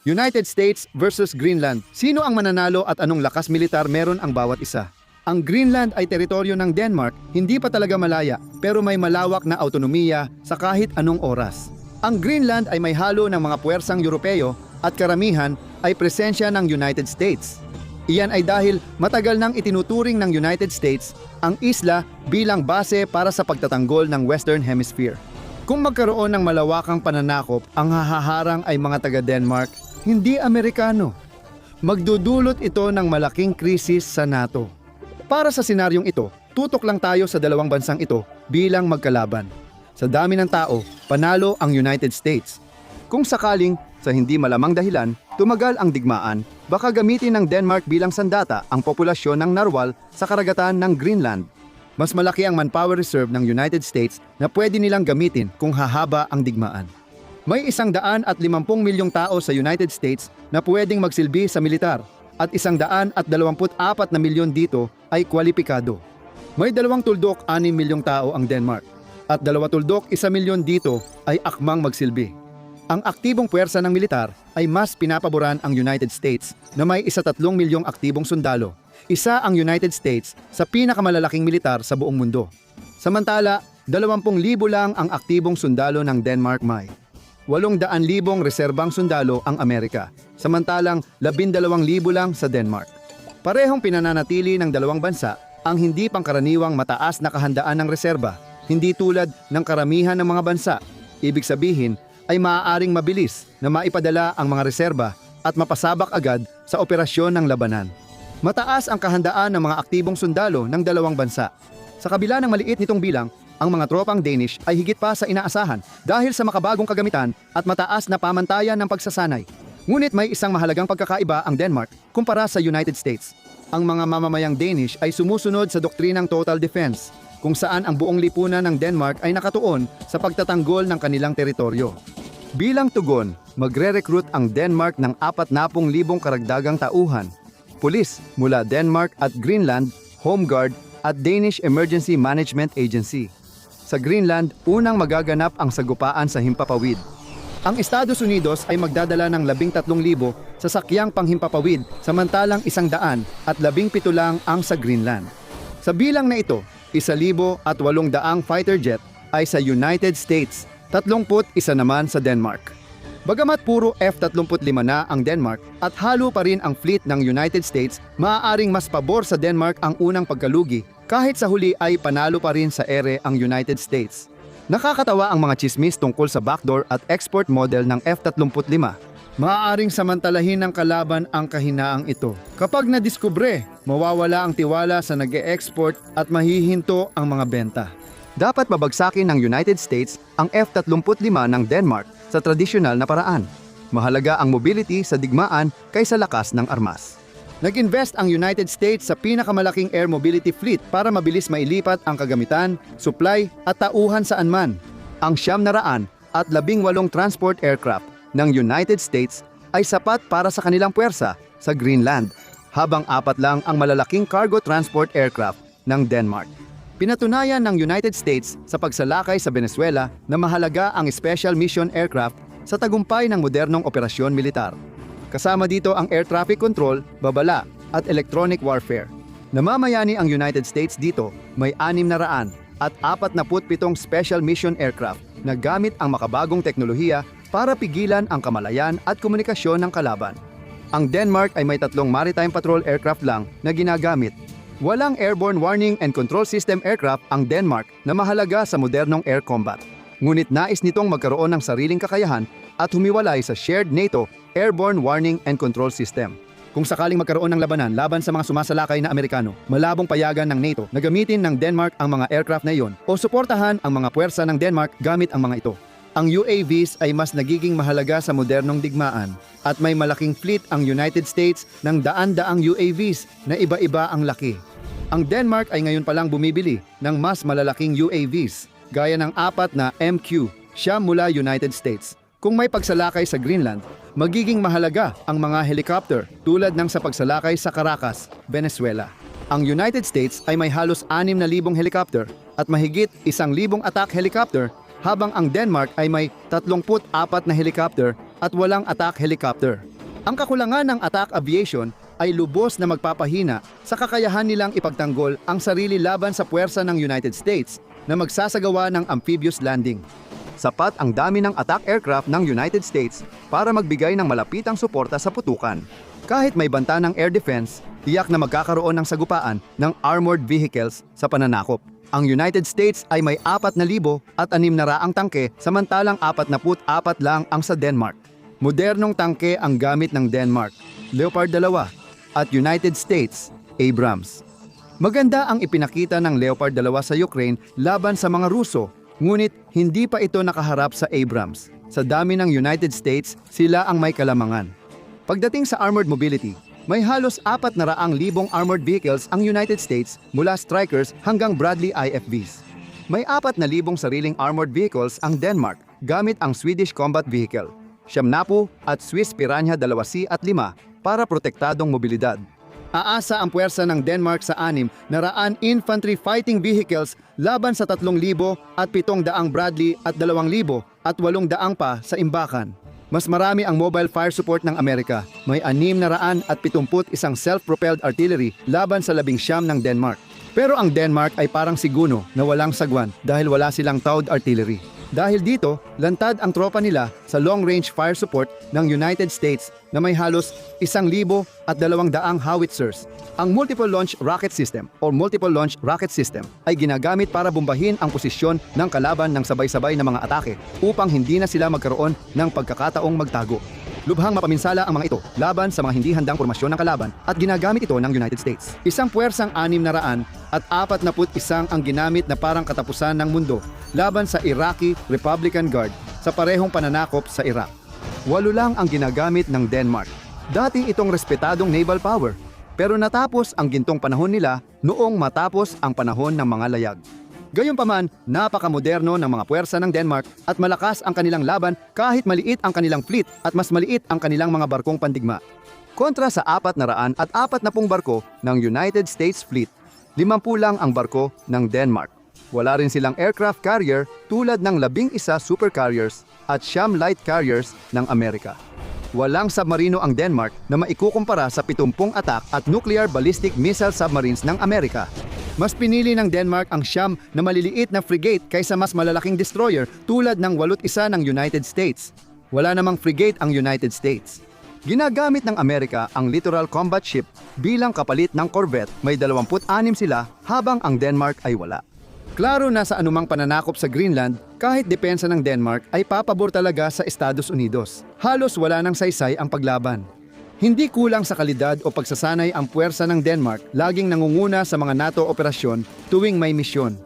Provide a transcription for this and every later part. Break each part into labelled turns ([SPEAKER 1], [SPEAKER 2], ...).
[SPEAKER 1] United States versus Greenland. Sino ang mananalo at anong lakas militar meron ang bawat isa? Ang Greenland ay teritoryo ng Denmark, hindi pa talaga malaya, pero may malawak na autonomiya sa kahit anong oras. Ang Greenland ay may halo ng mga puwersang Europeo at karamihan ay presensya ng United States. Iyan ay dahil matagal nang itinuturing ng United States ang isla bilang base para sa pagtatanggol ng Western Hemisphere. Kung magkaroon ng malawakang pananakop, ang hahaharang ay mga taga-Denmark, hindi Amerikano. Magdudulot ito ng malaking krisis sa NATO. Para sa senaryong ito, tutok lang tayo sa dalawang bansang ito bilang magkalaban. Sa dami ng tao, panalo ang United States. Kung sakaling, sa hindi malamang dahilan, tumagal ang digmaan, baka gamitin ng Denmark bilang sandata ang populasyon ng narwal sa karagatan ng Greenland. Mas malaki ang manpower reserve ng United States na pwede nilang gamitin kung hahaba ang digmaan. May 150 milyong tao sa United States na pwedeng magsilbi sa militar at 124 na milyon dito ay kwalipikado. May 2.6 milyong tao ang Denmark at 2.1 milyon dito ay akmang magsilbi. Ang aktibong puwersa ng militar ay mas pinapaboran ang United States na may 13 milyong aktibong sundalo. Isa ang United States sa pinakamalalaking militar sa buong mundo. Samantala, 20,000 lang ang aktibong sundalo ng Denmark may. 800,000 reserbang sundalo ang Amerika, samantalang 12,000 lang sa Denmark. Parehong pinananatili ng dalawang bansa ang hindi pangkaraniwang mataas na kahandaan ng reserba, hindi tulad ng karamihan ng mga bansa. Ibig sabihin ay maaaring mabilis na maipadala ang mga reserba at mapasabak agad sa operasyon ng labanan. Mataas ang kahandaan ng mga aktibong sundalo ng dalawang bansa. Sa kabila ng maliit nitong bilang, ang mga tropang Danish ay higit pa sa inaasahan dahil sa makabagong kagamitan at mataas na pamantayan ng pagsasanay. Ngunit may isang mahalagang pagkakaiba ang Denmark kumpara sa United States. Ang mga mamamayang Danish ay sumusunod sa doktrinang total defense, kung saan ang buong lipunan ng Denmark ay nakatuon sa pagtatanggol ng kanilang teritoryo. Bilang tugon, magre-recruit ang Denmark ng 40,000 karagdagang tauhan. Pulis mula Denmark at Greenland, Home Guard at Danish Emergency Management Agency. Sa Greenland, unang magaganap ang sagupaan sa himpapawid. Ang Estados Unidos ay magdadala ng 13,000 sasakyang panghimpapawid samantalang 117 lang ang sa Greenland. Sa bilang na ito, 1,800 fighter jet ay sa United States, 31 naman sa Denmark. Bagamat puro F-35 na ang Denmark at halo pa rin ang fleet ng United States, maaaring mas pabor sa Denmark ang unang pagkalugi kahit sa huli ay panalo pa rin sa ere ang United States. Nakakatawa ang mga chismis tungkol sa backdoor at export model ng F-35. Maaaring samantalahin ng kalaban ang kahinaang ito. Kapag nadiskubre, mawawala ang tiwala sa nag-e-export at mahihinto ang mga benta. Dapat babagsakin ng United States ang F-35 ng Denmark sa tradisyonal na paraan. Mahalaga ang mobility sa digmaan kaysa lakas ng armas. Nag-invest ang United States sa pinakamalaking air mobility fleet para mabilis mailipat ang kagamitan, supply at tauhan saan man. Ang 918 transport aircraft ng United States ay sapat para sa kanilang puwersa sa Greenland, habang 4 lang ang malalaking cargo transport aircraft ng Denmark. Pinatunayan ng United States sa pagsalakay sa Venezuela na mahalaga ang special mission aircraft sa tagumpay ng modernong operasyon militar. Kasama dito ang air traffic control, babala at electronic warfare. Namamayani ang United States dito, may 600 at 47 special mission aircraft na gamit ang makabagong teknolohiya para pigilan ang kamalayan at komunikasyon ng kalaban. Ang Denmark ay may 3 maritime patrol aircraft lang na ginagamit. Walang airborne warning and control system aircraft ang Denmark na mahalaga sa modernong air combat. Ngunit nais nitong magkaroon ng sariling kakayahan at humiwalay sa shared NATO Airborne Warning and Control System. Kung sakaling magkaroon ng labanan laban sa mga sumasalakay na Amerikano, malabong payagan ng NATO na gamitin ng Denmark ang mga aircraft na iyon o suportahan ang mga puwersa ng Denmark gamit ang mga ito. Ang UAVs ay mas nagiging mahalaga sa modernong digmaan at may malaking fleet ang United States ng daan-daang UAVs na iba-iba ang laki. Ang Denmark ay ngayon palang bumibili ng mas malalaking UAVs gaya ng 4 na MQ, siya mula United States. Kung may pagsalakay sa Greenland, magiging mahalaga ang mga helicopter tulad ng sa pagsalakay sa Caracas, Venezuela. Ang United States ay may halos 6,000 helicopter at mahigit 1,000 attack helicopter, habang ang Denmark ay may 34 na helicopter at walang attack helicopter. Ang kakulangan ng attack aviation ay lubos na magpapahina sa kakayahan nilang ipagtanggol ang sarili laban sa puwersa ng United States na magsasagawa ng amphibious landing. Sapat ang dami ng attack aircraft ng United States para magbigay ng malapitang suporta sa putukan. Kahit may banta ng air defense, tiyak na magkakaroon ng sagupaan ng armored vehicles sa pananakop. Ang United States ay may 4,600 tangke samantalang 44 lang ang sa Denmark. Modernong tangke ang gamit ng Denmark, Leopard 2 at United States, Abrams. Maganda ang ipinakita ng Leopard 2 sa Ukraine laban sa mga Ruso, ngunit hindi pa ito nakaharap sa Abrams. Sa dami ng United States, sila ang may kalamangan. Pagdating sa armored mobility, may halos 400,000 armored vehicles ang United States mula Strykers hanggang Bradley IFVs. May 4,000 sariling armored vehicles ang Denmark gamit ang Swedish Combat Vehicle, Siyamnapu at Swiss Piranha 2C at 5 para protektadong mobilidad. Aasa ang puwersa ng Denmark sa 600 infantry fighting vehicles laban sa 3,000 at 700 Bradley at 2,000 at 800 pa sa imbakan. Mas marami ang mobile fire support ng Amerika. May 671 self-propelled artillery laban sa 19 ng Denmark. Pero ang Denmark ay parang siguno na walang sagwan dahil wala silang towed artillery. Dahil dito, lantad ang tropa nila sa long-range fire support ng United States na may halos 1,200 howitzers. Ang Multiple Launch Rocket System o Multiple Launch Rocket System ay ginagamit para bombahin ang posisyon ng kalaban ng sabay-sabay na mga atake upang hindi na sila magkaroon ng pagkakataong magtago. Lubhang mapaminsala ang mga ito laban sa mga hindi handang formasyon ng kalaban at ginagamit ito ng United States. Isang puwersang 600 at 41 ang ginamit na parang katapusan ng mundo laban sa Iraqi Republican Guard sa parehong pananakop sa Iraq. 8 lang ang ginagamit ng Denmark. Dati itong respetadong naval power, pero natapos ang gintong panahon nila noong matapos ang panahon ng mga layag. Gayunpaman, napakamoderno ng mga puwersa ng Denmark at malakas ang kanilang laban kahit maliit ang kanilang fleet at mas maliit ang kanilang mga barkong pandigma. Kontra sa 440 barko ng United States Fleet, 50 lang ang barko ng Denmark. Wala rin silang aircraft carrier tulad ng 11 supercarriers at 9 light carriers ng Amerika. Walang submarino ang Denmark na maikukumpara sa 70 attack at nuclear ballistic missile submarines ng Amerika. Mas pinili ng Denmark ang 9 na maliliit na frigate kaysa mas malalaking destroyer tulad ng 81 ng United States. Wala namang frigate ang United States. Ginagamit ng Amerika ang Littoral Combat Ship bilang kapalit ng corvette, may 26 sila habang ang Denmark ay wala. Klaro na sa anumang pananakop sa Greenland, kahit depensa ng Denmark ay papabor talaga sa Estados Unidos. Halos wala nang saysay ang paglaban. Hindi kulang sa kalidad o pagsasanay ang puwersa ng Denmark, laging nangunguna sa mga NATO operasyon tuwing may misyon.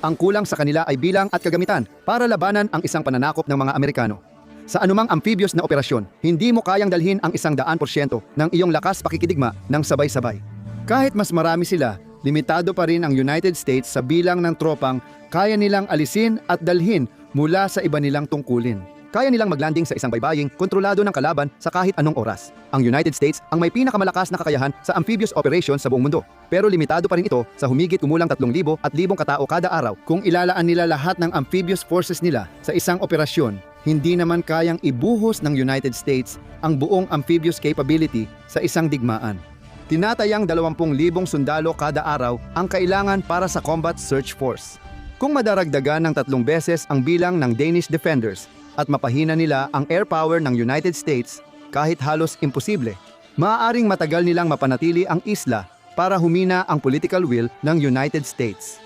[SPEAKER 1] Ang kulang sa kanila ay bilang at kagamitan para labanan ang isang pananakop ng mga Amerikano. Sa anumang amphibious na operasyon, hindi mo kayang dalhin ang 100% ng iyong lakas pakikidigma ng sabay-sabay. Kahit mas marami sila, limitado pa rin ang United States sa bilang ng tropang kaya nilang alisin at dalhin mula sa iba nilang tungkulin. Kaya nilang maglanding sa isang baybaying kontrolado ng kalaban sa kahit anong oras. Ang United States ang may pinakamalakas na kakayahan sa amphibious operations sa buong mundo. Pero limitado pa rin ito sa humigit kumulang 3,000 at 1,000 katao kada araw. Kung ilalaan nila lahat ng amphibious forces nila sa isang operasyon, hindi naman kayang ibuhos ng United States ang buong amphibious capability sa isang digmaan. Tinatayang 20,000 sundalo kada araw ang kailangan para sa combat search force. Kung madaragdagan ng 3 beses ang bilang ng Danish defenders at mapahina nila ang air power ng United States, kahit halos imposible, maaaring matagal nilang mapanatili ang isla para humina ang political will ng United States.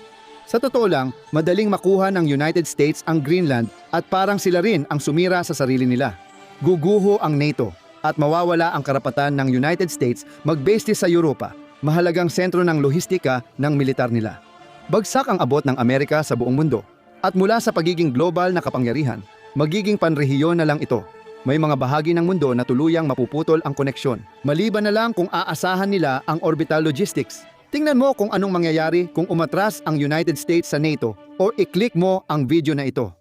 [SPEAKER 1] Sa totoo lang, madaling makuha ng United States ang Greenland at parang sila rin ang sumira sa sarili nila. Guguho ang NATO at mawawala ang karapatan ng United States mag-base sa Europa, mahalagang sentro ng lohistika ng militar nila. Bagsak ang abot ng Amerika sa buong mundo at mula sa pagiging global na kapangyarihan, magiging panrehiyon na lang ito. May mga bahagi ng mundo na tuluyang mapuputol ang koneksyon. Maliban na lang kung aasahan nila ang orbital logistics. Tingnan mo kung anong mangyayari kung umatras ang United States sa NATO o i-click mo ang video na ito.